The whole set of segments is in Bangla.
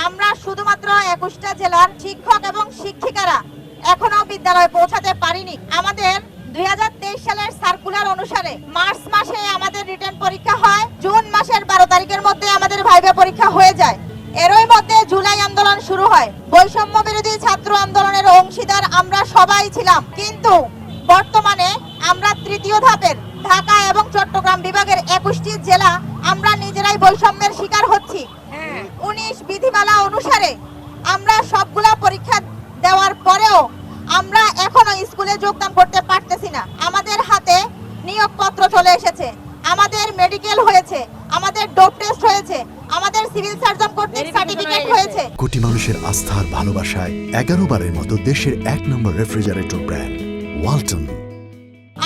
আমরা শুধুমাত্র 21টা জেলার শিক্ষক এবং শিক্ষিকারা এখনো বিদ্যালয়ে পৌঁছাতে পারিনি। আমাদের 2023 সালের সার্কুলার অনুসারে মার্চ মাসে আমাদের রিটেন পরীক্ষা হয়, জুন মাসের 12 তারিখের মধ্যে আমাদের ভাইভা পরীক্ষা হয়ে যায়। এরই মধ্যে জুলাই আন্দোলন শুরু হয়। বৈষম্য বিরোধী ছাত্র আন্দোলনের অংশীদার আমরা সবাই ছিলাম, কিন্তু বর্তমানে আমরা তৃতীয় ধাপের ঢাকা এবং চট্টগ্রাম বিভাগের 21টি জেলা আমরা নিজেরাই বৈষম্যের শিকার হচ্ছি। 19 বিধিমালা অনুসারে আমরা সবগুলা পরীক্ষা দেওয়ার পরেও আমরা এখনো স্কুলে যোগদান করতে পারতেছি না। আমাদের হাতে নিয়োগপত্র চলে এসেছে, আমাদের মেডিকেল হয়েছে, আমাদের ডোপ টেস্ট হয়েছে, আমাদের সিভিল সার্জন কর্তৃক সার্টিফিকেট হয়েছে। কোটি মানুষের আস্থার ভালোবাসায় 11 বারের মতো দেশের 1 নম্বর রেফ্রিজারেটর ব্র্যান্ড ওয়ালটন।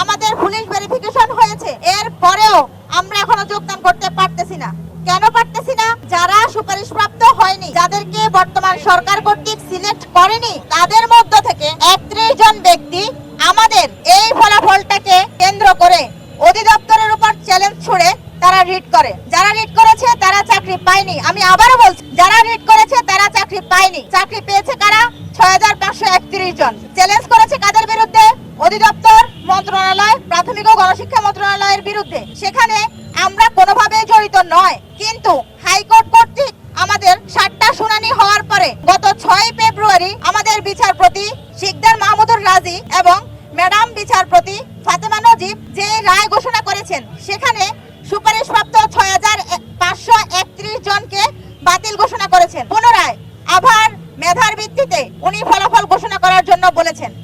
আমাদের পুলিশ ভেরিফিকেশন হয়েছে, এর পরেও আমরা এখনো যোগদান করতে পারতেছি না। কেন পারতেছি না? যারা সুপারিশপ্রাপ্ত হয়নি, যাদেরকে বর্তমান সরকার কর্তৃক সিলেক্ট করেনি, তাদের মধ্য থেকে 31 জন ব্যক্তি আমাদের এই ফলাফলটাকে কেন্দ্র করে অধিদপ্তরের উপর চ্যালেঞ্জ ছুড়ে তারা রিট করে। যারা রিট করেছে তারা চাকরি পায়নি। আমি আবারও বলছি, যারা রিট করেছে তারা চাকরি পায়নি। চাকরি পেয়েছে কারা? 6531 জন। চ্যালেঞ্জ করেছে কাদের বিরুদ্ধে? অধিদপ্তর, মন্ত্রণালয়, প্রাথমিক ও গণশিক্ষা মন্ত্রণালয়ের বিরুদ্ধে। সেখানে আমরা কোনোভাবে জড়িত নয়, কিন্তু হাইকোর্ট কর্তৃক আমাদের 7টা শুনানি হওয়ার পরে গত 6 ফেব্রুয়ারি আমাদের বিচারপতি শিকদার মাহমুদুর রাজি এবং ম্যাডাম বিচারপতি